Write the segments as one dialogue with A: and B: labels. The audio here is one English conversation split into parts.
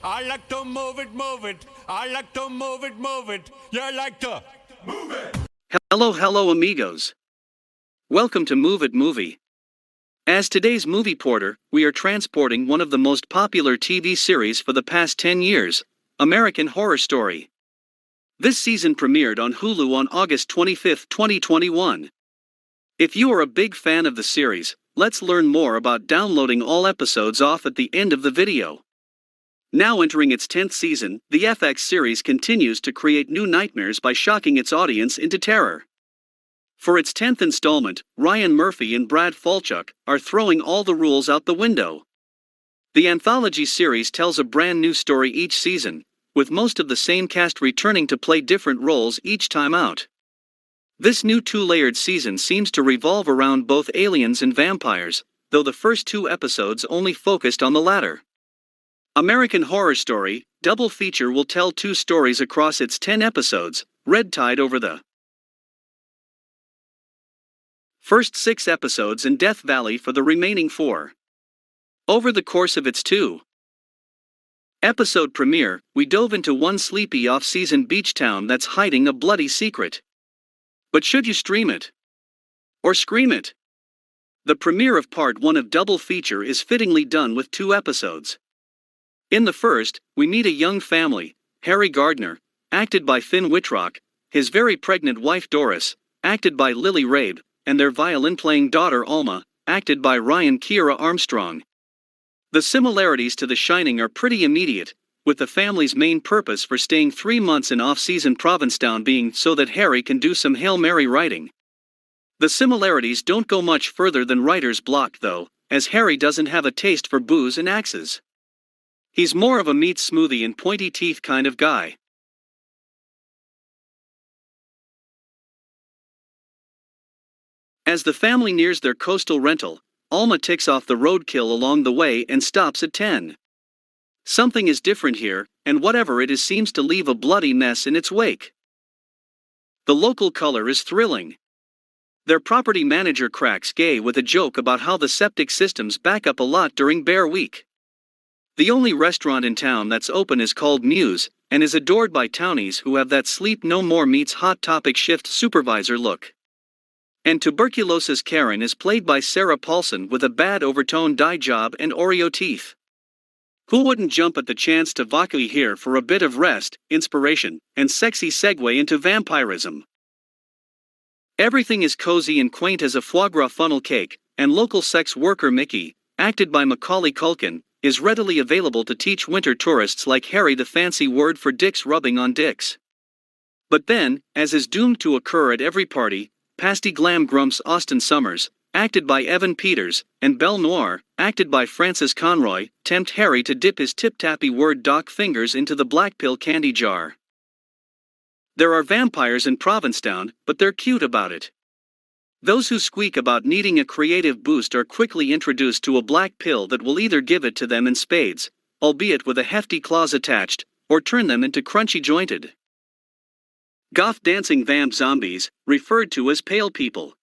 A: I like to move it, move it. I like to move it, move it. You like to move it.
B: Hello, amigos. Welcome to Move It Movie. As today's movie porter, we are transporting one of the most popular TV series for the past 10 years, American Horror Story. This season premiered on Hulu on August 25, 2021. If you are a big fan of the series, let's learn more about downloading all episodes off at the end of the video. Now entering its 10th season, the FX series continues to create new nightmares by shocking its audience into terror. For its 10th installment, Ryan Murphy and Brad Falchuk are throwing all the rules out the window. The anthology series tells a brand new story each season, with most of the same cast returning to play different roles each time out. This new two-layered season seems to revolve around both aliens and vampires, though the first two episodes only focused on the latter. American Horror Story, double feature will tell two stories across its 10 episodes, Red Tide over the first 6 episodes and Death Valley for the remaining 4. Over the course of its 2-episode premiere, we dove into one sleepy off-season beach town that's hiding a bloody secret. But should you stream it? Or scream it? The premiere of Part 1 of Double Feature is fittingly done with 2 episodes. In the first, we meet a young family, Harry Gardner, acted by Finn Wittrock, his very pregnant wife Doris, acted by Lily Rabe, and their violin-playing daughter Alma, acted by Ryan Kiera Armstrong. The similarities to The Shining are pretty immediate, with the family's main purpose for staying 3 months in off-season Provincetown being so that Harry can do some Hail Mary writing. The similarities don't go much further than writer's block though, as Harry doesn't have a taste for booze and axes. He's more of a meat smoothie and pointy teeth kind of guy. As the family nears their coastal rental, Alma ticks off the roadkill along the way and stops at 10. Something is different here, and whatever it is seems to leave a bloody mess in its wake. The local color is thrilling. Their property manager cracks gay with a joke about how the septic systems back up a lot during Bear Week. The only restaurant in town that's open is called Muse, and is adored by townies who have that sleep no more meets Hot Topic shift supervisor look. And tuberculosis Karen is played by Sarah Paulson with a bad overtone dye job and Oreo teeth. Who wouldn't jump at the chance to vacui here for a bit of rest, inspiration, and sexy segue into vampirism? Everything is cozy and quaint as a foie gras funnel cake, and local sex worker Mickey, acted by Macaulay Culkin, is readily available to teach winter tourists like Harry the fancy word for dicks rubbing on dicks. But then, as is doomed to occur at every party, pasty glam grumps Austin Summers, acted by Evan Peters, and Belle Noire, acted by Frances Conroy, tempt Harry to dip his tip-tappy word doc fingers into the black pill candy jar. There are vampires in Provincetown, but they're cute about it. Those who squeak about needing a creative boost are quickly introduced to a black pill that will either give it to them in spades, albeit with a hefty clause attached, or turn them into crunchy-jointed goth dancing vamp zombies, referred to as pale people.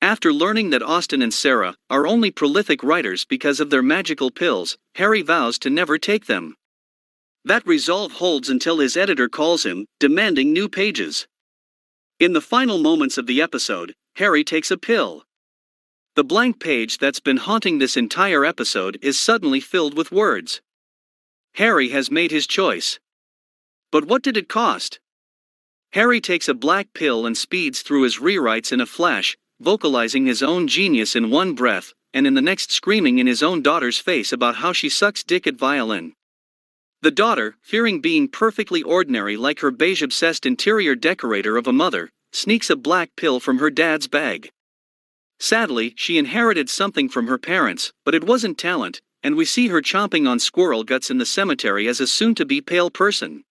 B: After learning that Austin and Sarah are only prolific writers because of their magical pills, Harry vows to never take them. That resolve holds until his editor calls him, demanding new pages. In the final moments of the episode, Harry takes a pill. The blank page that's been haunting this entire episode is suddenly filled with words. Harry has made his choice. But what did it cost? Harry takes a black pill and speeds through his rewrites in a flash, vocalizing his own genius in one breath, and in the next screaming in his own daughter's face about how she sucks dick at violin. The daughter, fearing being perfectly ordinary like her beige-obsessed interior decorator of a mother, sneaks a black pill from her dad's bag. Sadly, she inherited something from her parents, but it wasn't talent, and we see her chomping on squirrel guts in the cemetery as a soon-to-be pale person.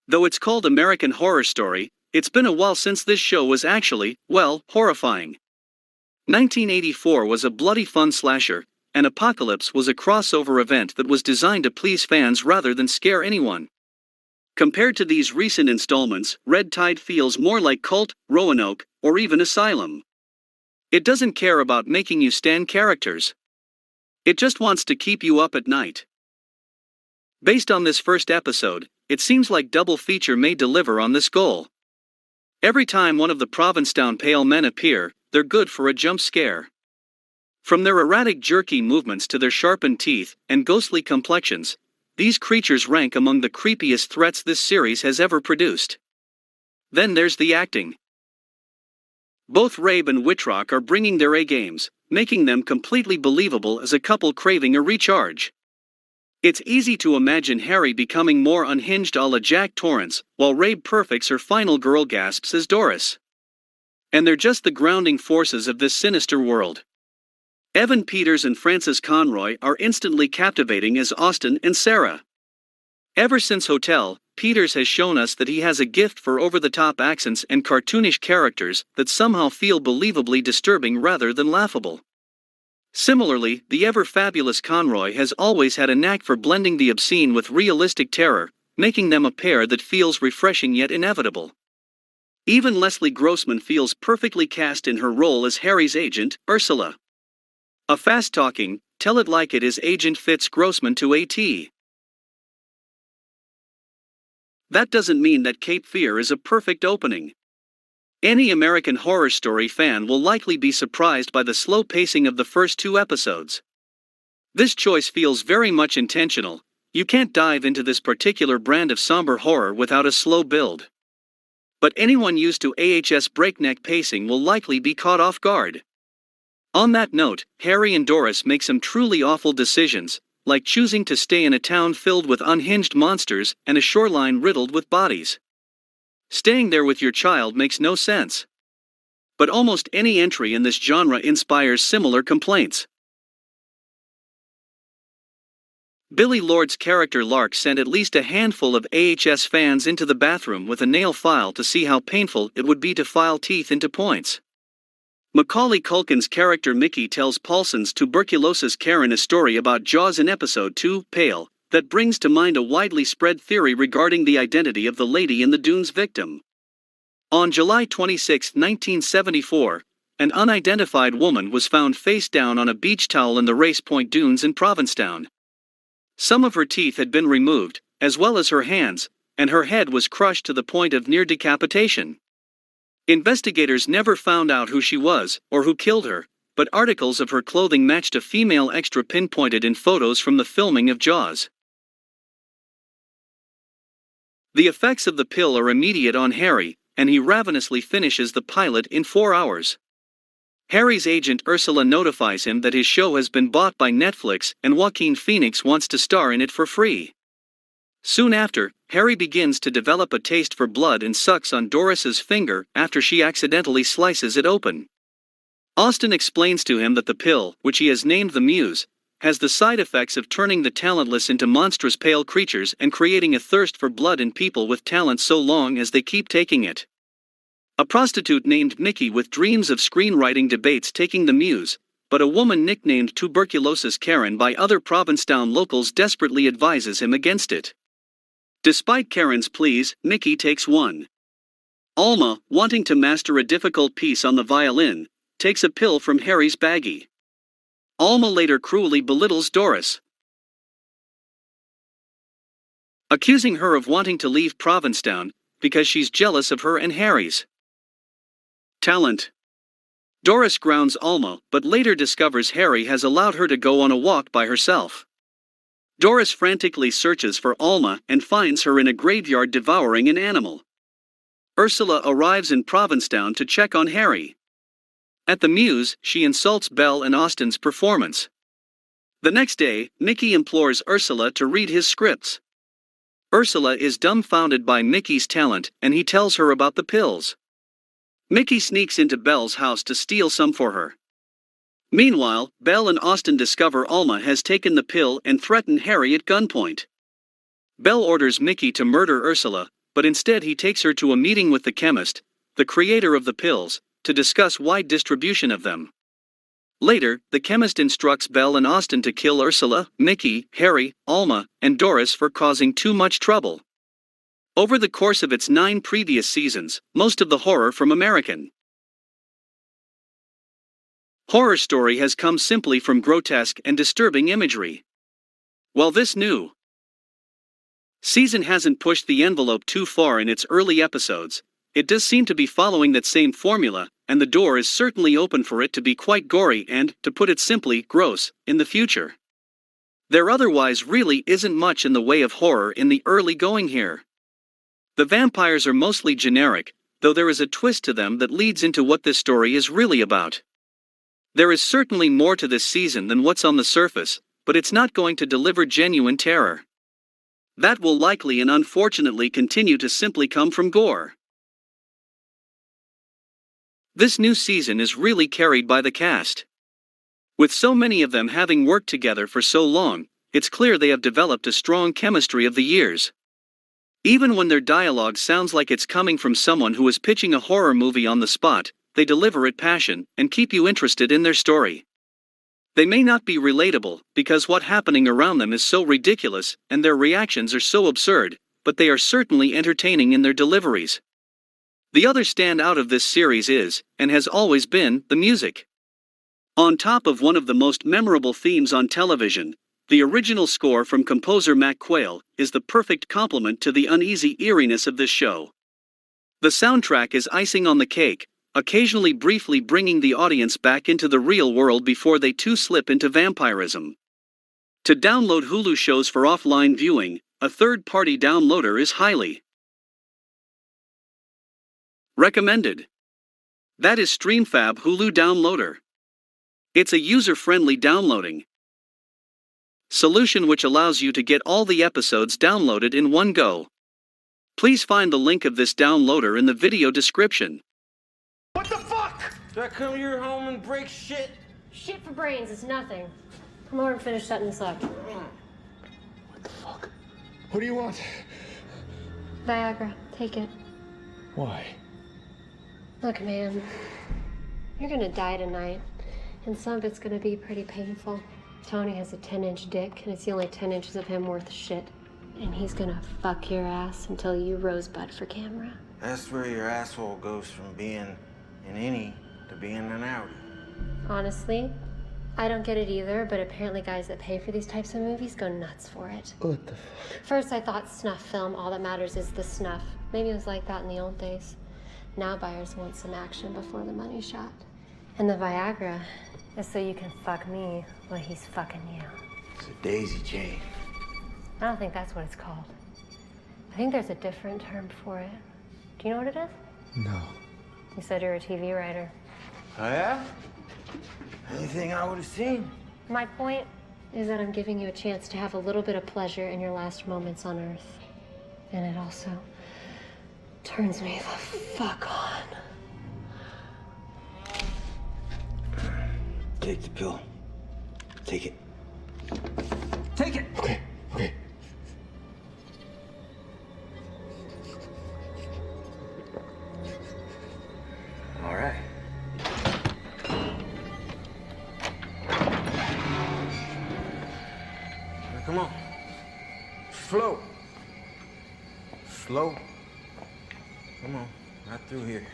B: Though it's called American Horror Story, it's been a while since this show was actually, well, horrifying. 1984 was a bloody fun slasher, and Apocalypse was a crossover event that was designed to please fans rather than scare anyone. Compared to these recent installments, Red Tide feels more like Cult, Roanoke, or even Asylum. It doesn't care about making you stan characters. It just wants to keep you up at night. Based on this first episode, it seems like Double Feature may deliver on this goal. Every time one of the Provincetown pale men appear, they're good for a jump scare. From their erratic jerky movements to their sharpened teeth and ghostly complexions, these creatures rank among the creepiest threats this series has ever produced. Then there's the acting. Both Rabe and Whitrock are bringing their A-games, making them completely believable as a couple craving a recharge. It's easy to imagine Harry becoming more unhinged a la Jack Torrance, while Rabe perfects her final girl gasps as Doris. And they're just the grounding forces of this sinister world. Evan Peters and Frances Conroy are instantly captivating as Austin and Sarah. Ever since Hotel, Peters has shown us that he has a gift for over-the-top accents and cartoonish characters that somehow feel believably disturbing rather than laughable. Similarly, the ever-fabulous Conroy has always had a knack for blending the obscene with realistic terror, making them a pair that feels refreshing yet inevitable. Even Leslie Grossman feels perfectly cast in her role as Harry's agent, Ursula. A fast-talking, tell-it-like-it-is agent fits Grossman to a T. That doesn't mean that Cape Fear is a perfect opening. Any American Horror Story fan will likely be surprised by the slow pacing of the first 2 episodes. This choice feels very much intentional. You can't dive into this particular brand of somber horror without a slow build. But anyone used to AHS breakneck pacing will likely be caught off guard. On that note, Harry and Doris make some truly awful decisions, like choosing to stay in a town filled with unhinged monsters and a shoreline riddled with bodies. Staying there with your child makes no sense. But almost any entry in this genre inspires similar complaints. Billy Lord's character Lark sent at least a handful of AHS fans into the bathroom with a nail file to see how painful it would be to file teeth into points. Macaulay Culkin's character Mickey tells Paulson's tuberculosis Karen a story about Jaws in episode 2, Pale, that brings to mind a widely spread theory regarding the identity of the Lady in the Dunes victim. On July 26, 1974, an unidentified woman was found face down on a beach towel in the Race Point Dunes in Provincetown. Some of her teeth had been removed, as well as her hands, and her head was crushed to the point of near decapitation. Investigators never found out who she was, or who killed her, but articles of her clothing matched a female extra pinpointed in photos from the filming of Jaws. The effects of the pill are immediate on Harry, and he ravenously finishes the pilot in 4 hours. Harry's agent Ursula notifies him that his show has been bought by Netflix and Joaquin Phoenix wants to star in it for free. Soon after, Harry begins to develop a taste for blood and sucks on Doris's finger after she accidentally slices it open. Austin explains to him that the pill, which he has named the Muse, has the side effects of turning the talentless into monstrous pale creatures and creating a thirst for blood in people with talent so long as they keep taking it. A prostitute named Mickey with dreams of screenwriting debates taking the Muse, but a woman nicknamed Tuberculosis Karen by other Provincetown locals desperately advises him against it. Despite Karen's pleas, Mickey takes one. Alma, wanting to master a difficult piece on the violin, takes a pill from Harry's baggie. Alma later cruelly belittles Doris, accusing her of wanting to leave Provincetown because she's jealous of her and Harry's talent. Doris grounds Alma, but later discovers Harry has allowed her to go on a walk by herself. Doris frantically searches for Alma and finds her in a graveyard devouring an animal. Ursula arrives in Provincetown to check on Harry. At the Muse, she insults Belle and Austin's performance. The next day, Mickey implores Ursula to read his scripts. Ursula is dumbfounded by Mickey's talent and he tells her about the pills. Mickey sneaks into Belle's house to steal some for her. Meanwhile, Belle and Austin discover Alma has taken the pill and threaten Harry at gunpoint. Belle orders Mickey to murder Ursula, but instead he takes her to a meeting with the chemist, the creator of the pills, to discuss wide distribution of them. Later, the chemist instructs Belle and Austin to kill Ursula, Mickey, Harry, Alma, and Doris for causing too much trouble. Over the course of its 9 previous seasons, most of the horror from American Horror story has come simply from grotesque and disturbing imagery. While this new season hasn't pushed the envelope too far in its early episodes, it does seem to be following that same formula, and the door is certainly open for it to be quite gory and, to put it simply, gross, in the future. There otherwise really isn't much in the way of horror in the early going here. The vampires are mostly generic, though there is a twist to them that leads into what this story is really about. There is certainly more to this season than what's on the surface, but it's not going to deliver genuine terror. That will likely and unfortunately continue to simply come from gore. This new season is really carried by the cast. With so many of them having worked together for so long, it's clear they have developed a strong chemistry of the years. Even when their dialogue sounds like it's coming from someone who is pitching a horror movie on the spot, they deliver it passion and keep you interested in their story. They may not be relatable, because what's happening around them is so ridiculous, and their reactions are so absurd, but they are certainly entertaining in their deliveries. The other standout of this series is, and has always been, the music. On top of one of the most memorable themes on television, the original score from composer Mac Quayle is the perfect complement to the uneasy eeriness of this show. The soundtrack is icing on the cake, occasionally briefly bringing the audience back into the real world before they too slip into vampirism. To download Hulu shows for offline viewing, a third-party downloader is highly recommended. That is StreamFab Hulu Downloader. It's a user-friendly downloading solution which allows you to get all the episodes downloaded in one go. Please find the link of this downloader in the video description.
C: What the fuck? Did I come to your home and break shit?
D: Shit for brains is nothing. Come over and finish setting this up.
C: What the fuck? What do you want?
D: Viagra, take it.
C: Why?
D: Look, man, you're gonna die tonight, and some of it's gonna be pretty painful. Tony has a 10-inch dick, and it's the only 10 inches of him worth shit. And he's gonna fuck your ass until you rosebud for camera.
C: That's where your asshole goes from being an innie to being an outie.
D: Honestly, I don't get it either, but apparently guys that pay for these types of movies go nuts for it.
C: What the fuck?
D: First I thought snuff film, all that matters is the snuff. Maybe it was like that in the old days. Now buyers want some action before the money's shot. And the Viagra is so you can fuck me while he's fucking you.
C: It's a daisy chain.
D: I don't think that's what it's called. I think there's a different term for it. Do you know what it is?
C: No.
D: You said you're a TV writer.
C: Oh yeah? Anything I would have seen?
D: My point is that I'm giving you a chance to have a little bit of pleasure in your last moments on Earth. And it also turns me the fuck on.
C: Take the pill. Take it.
A: Take it!
C: Okay, okay. All right. Now, come on. Slow. Slow. Come on. Right through here.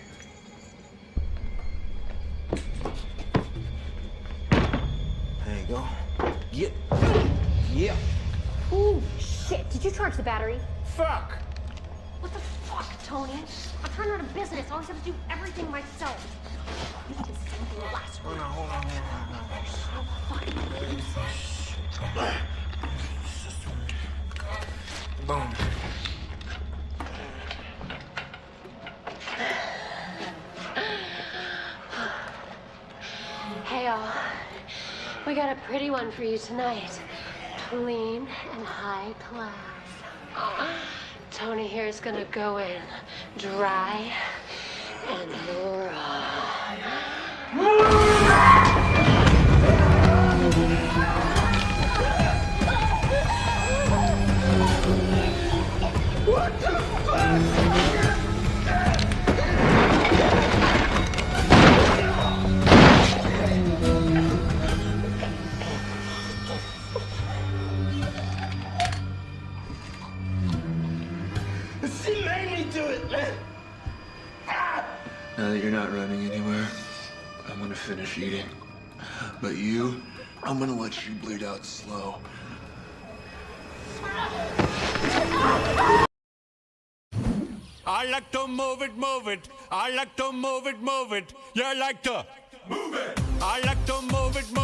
C: There you go. Get. Yeah.
D: Ooh, shit. Did you charge the battery?
C: Fuck.
D: What the fuck, Tony? I'm trying to run a business. I always have to do everything myself. You did the same thing last
C: Hold
D: week.
C: on, hold on, hold on. Boom.
D: Hey, y'all. We got a pretty one for you tonight. Clean and high class. Tony here is gonna go in dry and raw.
C: What the fuck? She made me do it, man.
E: Now that you're not running anywhere, I'm gonna finish eating. But you, I'm gonna let you bleed out slow.
A: I like to move it, move it. I like to move it, move it. You like to move it. I like to move it, move it.